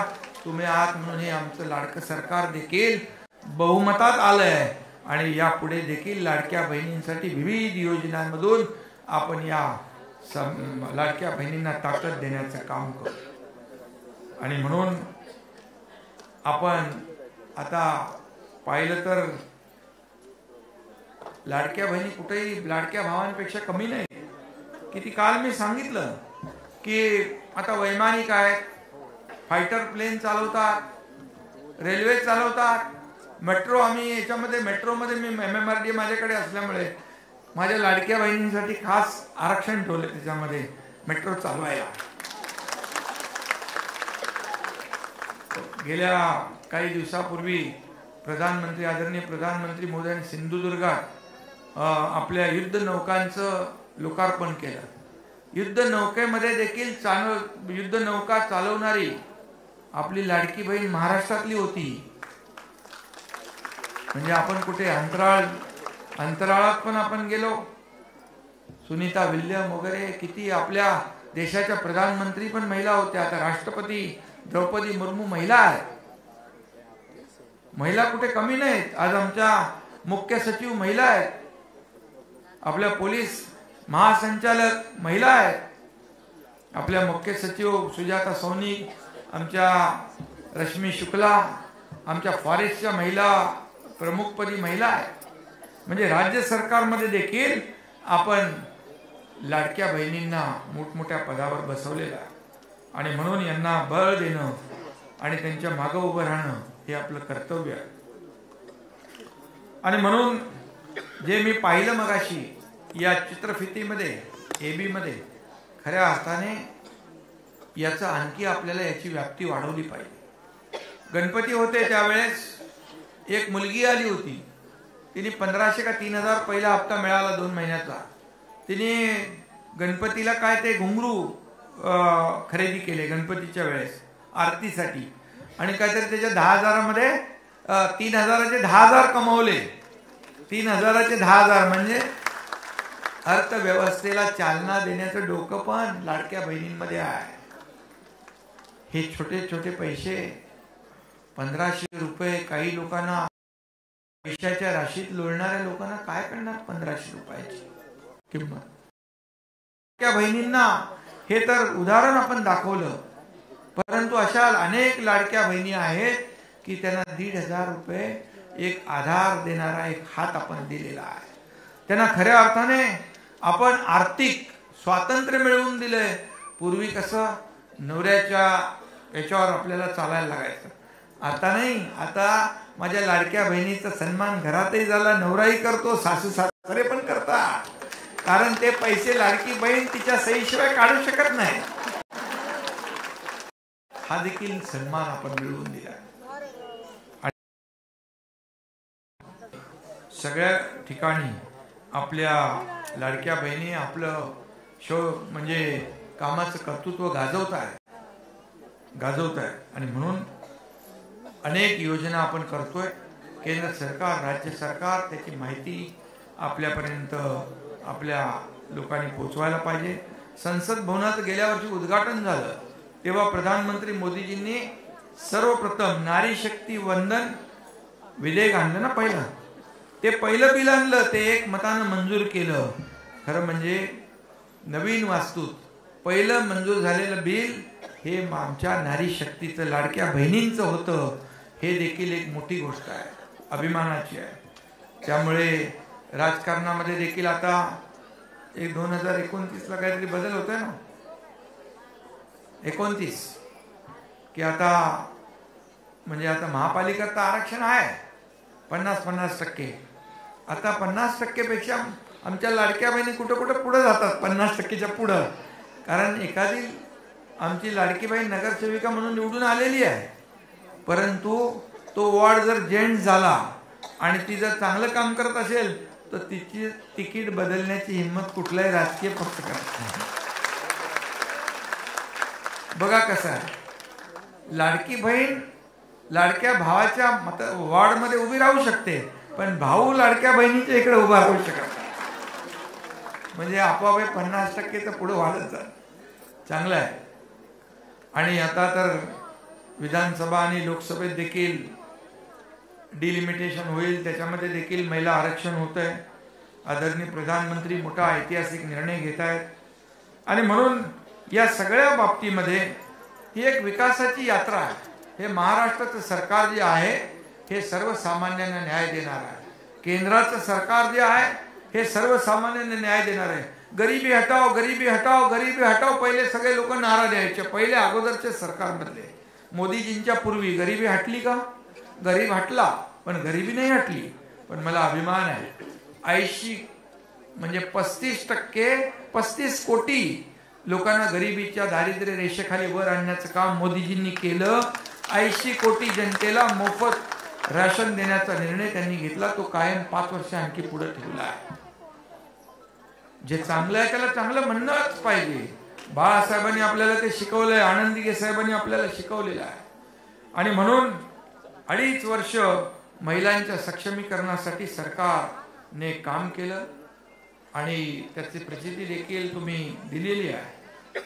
Speaker 1: तुम्ही आहात म्हणून हे आमचं लाडकं सरकार देखील बहुमतात आलंय, आणि यापुढे देखील लाडक्या बहिणींसाठी विविध योजनांमधून आपण या लाडक्या बहिणींना ताकद देण्याचं काम करू। आणि म्हणून आपण आता पाहिलं तर लाडक्या बहिणी कुठेही लाडक्या भावांपेक्षा कमी नाही। किती काल मी सांगितलं की आता वैमानिक आहेत, फायटर प्लेन चालवतात, रेल्वे चालवतात, मेट्रो, आम्ही याच्यामध्ये मेट्रोमध्ये मी MMRD माझ्याकडे असल्यामुळे माझ्या लाडक्या बहिणींसाठी खास आरक्षण ठेवले त्याच्यामध्ये मेट्रो चालवायला। गेल्या काही दिवसापूर्वी प्रधानमंत्री, आदरणीय प्रधानमंत्री मोदयांनी सिंधुदुर्गात आपल्या युद्ध नौकांचं लोकार्पण केलं। युद्ध नौकेमध्ये देखील युद्ध नौका चालवणारी आपली लाडकी बहीण महाराष्ट्रातली होती। म्हणजे आपण कुठे अंतराळात पण आपण गेलो, सुनीता विल्यम वगैरे किती आपल्या देशाच्या प्रधानमंत्री पण महिला होत्या। आता राष्ट्रपती द्रौपदी मुर्मू महिला आहेत। महिला कुठे कमी नाहीत। आज आमच्या मुख्य सचिव महिला आहेत, आपल्या पोलीस महासंचालक महिला आहेत, आपल्या मुख्य सचिव सुजाता सौनिक, आमच्या रश्मी शुक्ला, आमच्या फॉरेस्टच्या महिला प्रमुखपदी महिला आहेत। म्हणजे राज्य सरकारमध्ये देखील आपण लाडक्या बहिणींना मोठमोठ्या पदावर बसवलेलं आहे, आणि म्हणून यांना बळ देणं आणि त्यांच्या मागे उभं राहणं हे आपलं कर्तव्य आहे। आणि म्हणून जे मी पाहिलं मगाशी या चित्रफितीमध्ये AB मध्ये, खऱ्या अर्थाने याचा आणखी आपल्याला याची व्याप्ती वाढवली पाहिजे। गणपती होते त्यावेळेस एक मुलगी आली होती, तिने 1500 का 3000 पहिला हप्ता मिळाला 2 महिन्याचा। तिने गणपतीला काय ते घुंगरू खरेदी केले गणपतीच्या वेळेस आरतीसाठी, आणि काहीतरी त्याच्या 10,000 मध्ये 3,000चे 10,000 कमवले। 3,000चे 10,000 म्हणजे अर्थव्यवस्थेला चालना देण्याचं डोकं पण लाडक्या बहिणींमध्ये आहे। हे छोटे छोटे पैसे 1500 रुपये काही लोकांना, पैशाच्या राशीत लोळणाऱ्या लोकांना काय करणार 1500 रुपयाची किंमत। लाडक्या बहिणींना हे तर उदाहरण आपण दाखवलं, परंतु अशा अनेक लाडक्या बहिणी आहेत की त्यांना 1,500 रुपये एक आधार देणारा एक हात आपण दिलेला आहे। त्यांना खऱ्या अर्थाने आपण आर्थिक स्वातंत्र्य मिळवून दिले। पूर्वी कसं नवऱ्याच्या याच्यावर आपल्याला चालायला लागायचं, आता नाही। आता माझ्या लाडक्या बहिणीचा सन्मान घरातही झाला, नवराही करतो, सासू सासरे पण करतात, कारण ते पैसे लाडकी बहीण तिच्या सहीशिवाय काढू शकत नाही। हा देखील सन्मान आपण मिळवून दिला। सगळ्या ठिकाणी आपल्या लाडक्या बहिणी आपलं म्हणजे कामाचं कर्तृत्व गाजवत आहे। आणि म्हणून अनेक योजना आपण करतोय। केंद्र सरकार, राज्य सरकार त्याची माहिती आपल्यापर्यंत आपल्या लोकांनी पोहोचवायला पाहिजे। संसद भवनाचं गेल्या वर्षी उद्घाटन झालं तेव्हा प्रधानमंत्री मोदीजींनी सर्वप्रथम नारी शक्ती वंदन विधेयक आणलं ना पहिलं. ते पहिलं बिल आणलं, ते एक मतानं मंजूर केलं. खरं म्हणजे नवीन वास्तूत पहिलं मंजूर झालेलं बिल हे आमच्या नारी शक्तीचं लाडक्या बहिणींचं होतं. हे देखील एक मोठी गोष्ट आहे, अभिमानाची आहे. त्यामुळे राजकारणामध्ये देखील आता 2029ला काहीतरी बदल होतोय ना, 29 की आता म्हणजे आता महापालिकेत आरक्षण आहे 50-50%. आता 50% पेक्षा आमच्या लाडक्या बहिणी कुठं कुठं पुढे जातात 50%च्या पुढं. कारण एखादी आमची लाडकी बहीण नगरसेविका म्हणून निवडून आलेली आहे, परंतु तो वॉर्ड जर जेंट्स झाला आणि ती जर चांगलं काम करत असेल तर तिची तिकीट बदलण्याची हिंमत कुठलाही राजकीय पक्ष करत नाही. बघा कसं आहे, लाडकी बहीण लाडक्या भावाच्या वॉर्डमध्ये उभी राहू शकते, पण भाऊ लाडक्या बहिणीच्या इकडे उभा राहू शकत नाही. म्हणजे आपोआप 50% तर पुढे वाढत जात. चांगलं आहे. आणि आता तर विधानसभा आणि लोकसभेत देखील डिलिमिटेशन होईल, त्याच्यामध्ये देखील महिला आरक्षण होत आहे. आदरणीय प्रधानमंत्री मोठा ऐतिहासिक निर्णय घेत आहेत. आणि म्हणून या सगळ्या बाबतीमध्ये ही एक विकासाची यात्रा आहे. हे महाराष्ट्राचं सरकार जे आहे हे सर्वसामान्यांना न्याय देणार आहे. केंद्राचं सरकार जे आहे हे सर्वसामान्यांना न्याय देणार आहे. गरिबी हटाओ, गरिबी हटाओ, गरिबी हटाओ पहिले सगळे लोक नारा द्यायचे. पहिले अगोदरचे सरकारमधले मोदीजींच्या पूर्वी गरिबी हटली का? गरीब हटला, पण गरिबी नाही हटली. पण मला अभिमान आहे, 80 म्हणजे 35 कोटी लोकांना गरिबीच्या दारिद्र्य रेषेखाली वर आणण्याचं काम मोदीजींनी केलं. 80 कोटी जनतेला मोफत राशन देण्याचा निर्णय त्यांनी घेतला. तो कायम 5 वर्ष आणखी पुढे ठेवला आहे. जे चांगलं आहे त्याला चांगलं म्हणणंच पाहिजे. बाळासाहेबांनी आपल्याला ते शिकवलंय, आनंदीगे साहेबांनी आपल्याला शिकवलेलं आहे. आणि म्हणून 2.5 वर्ष महिलांच्या सक्षमीकरणासाठी सरकारने काम केलं आणि त्याची प्रचिती देखील तुम्ही दिलेली आहे.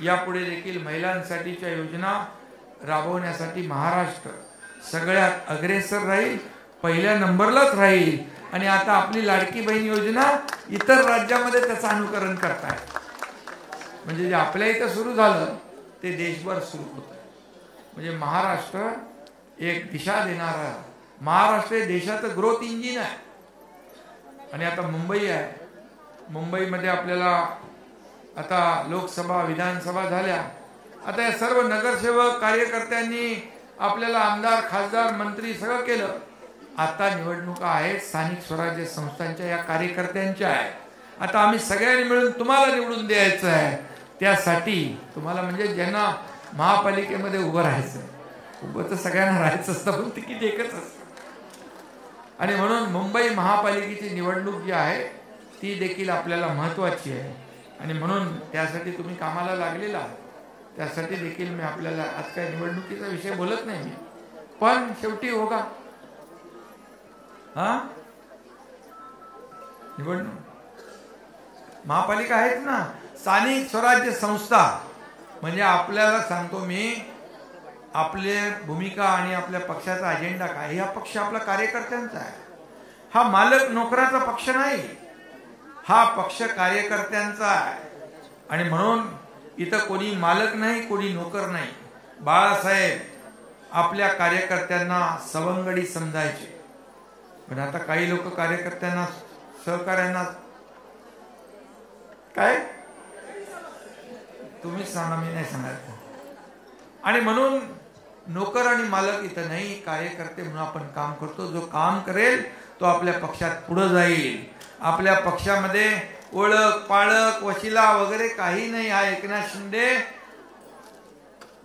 Speaker 1: यापुढे देखील महिलांसाठीच्या योजना राबवण्यासाठी महाराष्ट्र सगळ्यात अग्रेसर राहील, पहिल्या नंबरलाच राहील. आणि आता आपली लाडकी बहीण योजना इतर राज्यामध्ये त्याचं अनुकरण करताय. म्हणजे जे आपल्या इथं सुरू झालं ते देशभर सुरू होतं. म्हणजे महाराष्ट्र एक दिशा देणारा, महाराष्ट्र हे देशाचं ग्रोथ इंजिन आहे. आणि आता मुंबई आहे, मुंबईमध्ये आपल्याला आता लोकसभा विधानसभा झाल्या. आता या सर्व नगरसेवक कार्यकर्त्यांनी आपल्याला आमदार खासदार मंत्री सगळं केलं. आता निवडणुका आहेत स्थानिक स्वराज्य संस्थांच्या, या कार्यकर्त्यांच्या आहे. आता आम्ही सगळ्यांनी मिळून तुम्हाला निवडून द्यायचं आहे. त्यासाठी तुम्हाला म्हणजे ज्यांना महापालिकेमध्ये उभं राहायचं, उभं तर सगळ्यांना राहायचं असतं, पण तिकीट एकच असतं. आणि म्हणून मुंबई महापालिकेची निवडणूक जी आहे ती देखील आपल्याला महत्वाची आहे. आणि म्हणून त्यासाठी तुम्ही कामाला लागलेला आहात. त्यासाठी देखील मी आपल्याला आज काही निवडणुकीचा विषय बोलत नाही मी, पण शेवटी होगा निवडणूक महापालिका आहेत ना, स्थानिक स्वराज्य संस्था. म्हणजे आपल्याला सांगतो मी, आपले भूमिका आणि आपल्या पक्षाचा अजेंडा काय. हा पक्ष आपला कार्यकर्त्यांचा आहे. हा मालक नोकराचा पक्ष नाही, हा पक्ष कार्यकर्त्यांचा आहे. आणि म्हणून इथं कोणी मालक नाही, कोणी नोकर नाही. बाळासाहेब आपल्या कार्यकर्त्यांना सवंगडी समजायचे, पण आता काही लोक कार्यकर्त्यांना सहकार्यांना काय तुम्हीच सांगा, मी नाही सांगायचं. आणि म्हणून नोकर आणि मालक इथं नाही, कार्यकर्ते म्हणून आपण काम करतो. जो काम करेल तो आपल्या पक्षात पुढे जाईल. आपल्या पक्षामध्ये ओळख पाळक वशिला वगैरे काही नाही. हा एकनाथ शिंदे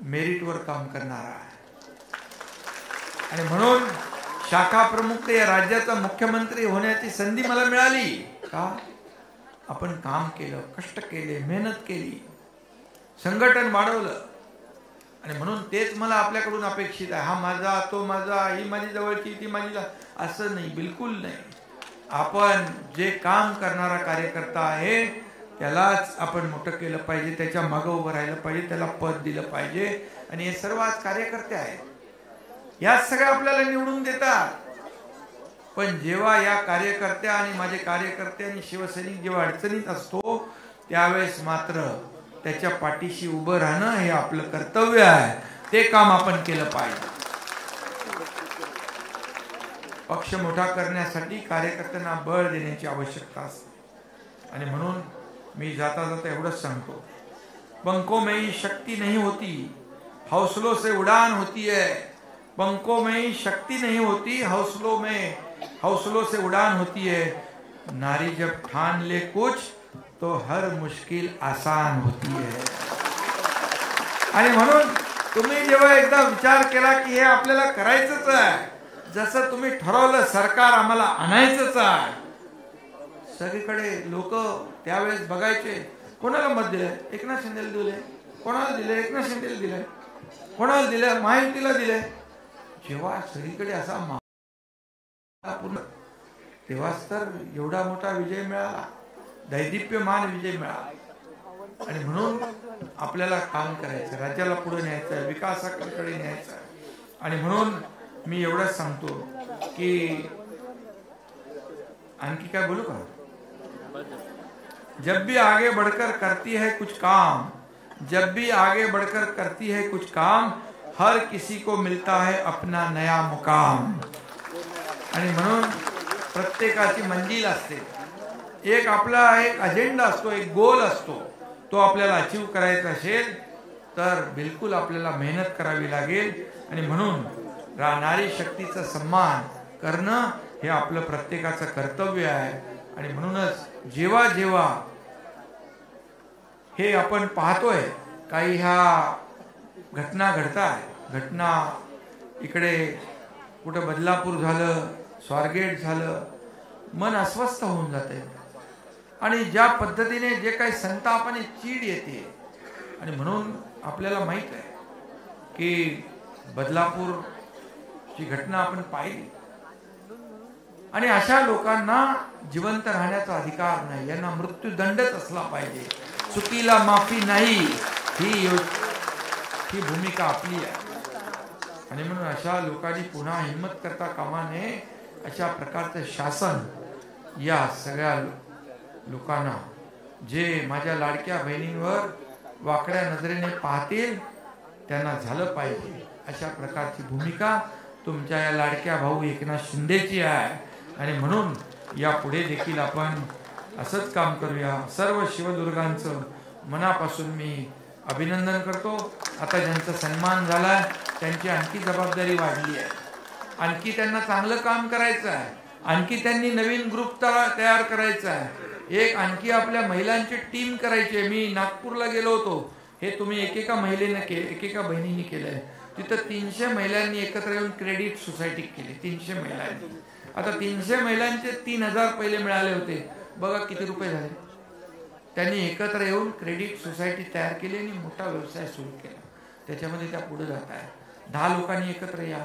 Speaker 1: मेरिटवर काम करणारा आहे. आणि म्हणून शाखा प्रमुख ते या राज्याचा मुख्यमंत्री होण्याची संधी मला मिळाली का? आपण काम केलं, कष्ट केले, मेहनत केली, संघटन वाढवलं. आणि म्हणून तेच मला आपल्याकडून अपेक्षित आहे. हा माझा, तो माझा, ही माझी जवळची, ती माझी, असं नाही, बिलकुल नाही. आपण जे काम करणारा कार्यकर्ता आहे त्यालाच आपण मोठं केलं पाहिजे, त्याच्या मागं उभं राहिलं पाहिजे, त्याला पद दिलं पाहिजे. आणि हे सर्व आज कार्यकर्ते आहेत, या सगळ्या आपल्याला निवडून देतात. पण जेव्हा या कार्यकर्त्या आणि माझे कार्यकर्ते आणि शिवसैनिक जेव्हा अडचणीत असतो त्यावेळेस मात्र त्याच्या पाठीशी उभं राहणं हे आपलं कर्तव्य आहे. ते काम आपण केलं पाहिजे. पक्ष मोठा करण्यासाठी कार्यकर्त्यांना बळ देण्याची आवश्यकता असते. आणि म्हणून मी जाता जाता एवढंच सांगतो, पंखों में ही शक्ति नहीं होती, हौसलों से उड़ान होती है. पंखों में ही शक्ति नहीं होती, हौसलों से उड़ान होती है. नारी जब ठान ले कुछ तो हर मुश्किल आसान होती है. आणि म्हणून तुम्ही जेव्हा एकदा विचार केला की हे आपल्याला करायचंच आहे, जसं तुम्ही ठरवलं सरकार आम्हाला आणायचंच आहे, सगळीकडे लोक त्यावेळेस बघायचे कोणाला मत दिले, एकनाथ शिंदेला दिले, कोणाला दिले, एकनाथ शिंदेला दिले, कोणाला दिले, महायुतीला दिले. जेव्हा सगळीकडे असा पूर्ण तेव्हाच तर एवढा मोठा विजय मिळाला, दैदिप्यमान विजय मिळाला. आणि म्हणून आपल्याला काम करायचं, राज्याला पुढे न्यायचं, विकासाकडे न्यायचं. आणि म्हणून मी एवढंच सांगतो की आणखी काय बोलू का. जब भी आगे बढ़कर करती है कुछ काम, जब भी आगे बढ़कर करती है कुछ काम, हर किसी को मिलता है अपना नया मुकाम. आणि म्हणून प्रत्येकाची मंजिल असते, एक आपला एक अजेंडा असतो, एक गोल असतो. तो आपल्याला अचीव करायचा असेल तर बिलकुल आपल्याला मेहनत करावी लागेल. आणि म्हणून नारी शक्तीचा सन्मान करणं हे आपलं प्रत्येकाचं कर्तव्य आहे. आणि म्हणूनच जेव्हा जेव्हा हे आपण पाहतोय काही ह्या घटना घडतात, घटना इकडे कुठं बदलापूर झालं, स्वारगेट झालं, मन अस्वस्थ होऊन जाते. आणि ज्या पद्धतीने जे काही संताप आणि चीड येते, आणि म्हणून आपल्याला माहित आहे की बदलापूरची घटना आपण पाहिली. आणि अशा लोकांना जिवंत राहण्याचा अधिकार नाही, यांना मृत्यूदंडच असला पाहिजे. चुकीला माफी नाही, ही भूमिका आपली आहे. आणि म्हणून अशा लोकांनी पुन्हा हिम्मत करता कामा नये. अशा प्रकारचं शासन या सगळ्या लोकांना, जे माझ्या लाडक्या बहिणींवर वाकड्या नजरेने पाहतील, त्यांना झालं पाहिजे. अशा प्रकारची भूमिका तुमच्या या लाडक्या भाऊ एकनाथ शिंदेची आहे. आणि म्हणून यापुढे देखील आपण असंच काम करूया. सर्व शिवदुर्गांचं मनापासून मी अभिनंदन करतो. आता ज्यांचा सन्मान झाला त्यांची आणखी जबाबदारी वाढली आहे, आणखी त्यांना चांगलं काम करायचं आहे, आणखी त्यांनी नवीन ग्रुप तयार करायचा आहे, एक आणखी आपल्या महिलांची टीम करायची आहे. मी नागपूरला गेलो होतो, हे तुम्ही एकेका महिलेने एकेका बहिणीने केलंय. तिथं 300 महिलांनी एकत्र येऊन क्रेडिट सोसायटी केली. 300 महिलांनी. आता 300 महिलांचे 3000 पहिले मिळाले होते, बघा किती रुपये झाले. त्यांनी एकत्र येऊन क्रेडिट सोसायटी तयार केली आणि मोठा व्यवसाय सुरू केला. त्याच्यामध्ये त्या पुढे जात आहे. 10 लोकांनी एकत्र या,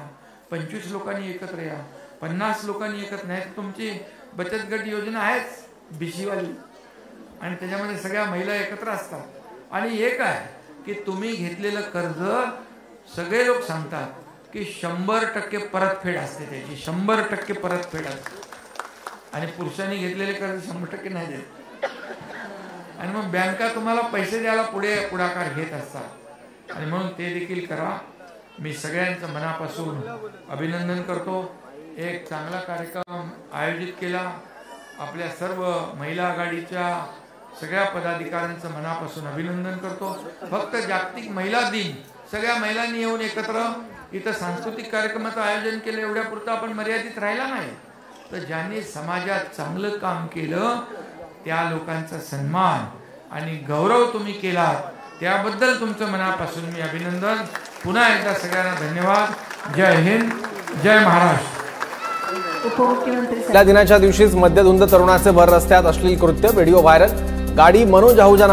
Speaker 1: 25 लोकांनी एकत्र या, 50 लोकांनी एकत्र. नाही तर तुमची बचत गट योजना आहेच बीसीवाली, आणि त्याच्यामध्ये सगळ्या महिला एकत्र असतात. आणि एक आहे की तुम्ही घेतलेलं कर्ज सगळे लोक सांगतात की 100% परतफेड असते, त्याची 100% परतफेड असते. आणि पुरुषांनी घेतलेले कर्ज 100% नाही देत. आणि मग बँका तुम्हाला पैसे द्यायला पुढाकार घेत असतात. आणि म्हणून ते देखील करा. मी सगळ्यांचं मनापासून अभिनंदन करतो. एक चांगला कार्यक्रम आयोजित केला. आपल्या सर्व महिला आघाडीच्या सगळ्या पदाधिकाऱ्यांचं मनापासून अभिनंदन करतो. फक्त जागतिक महिला दिन सगळ्या महिलांनी येऊन एकत्र इथं सांस्कृतिक कार्यक्रमाचं आयोजन केलं, एवढ्या पुरतं आपण मर्यादित राहिला नाही. तर ज्यांनी समाजात चांगलं काम केलं त्या लोकांचा सन्मान आणि गौरव तुम्ही केला, त्याबद्दल तुमचं मनापासून मी अभिनंदन. पुन्हा एकदा सगळ्यांना धन्यवाद. जय हिंद, जय महाराष्ट्र.
Speaker 2: या दिनाच्या दिवशीच मध्यधुंद तरुणाचे भर रस्त्यात अश्लील कृत्य, व्हिडिओ व्हायरल. गाडी मनोज आहुजा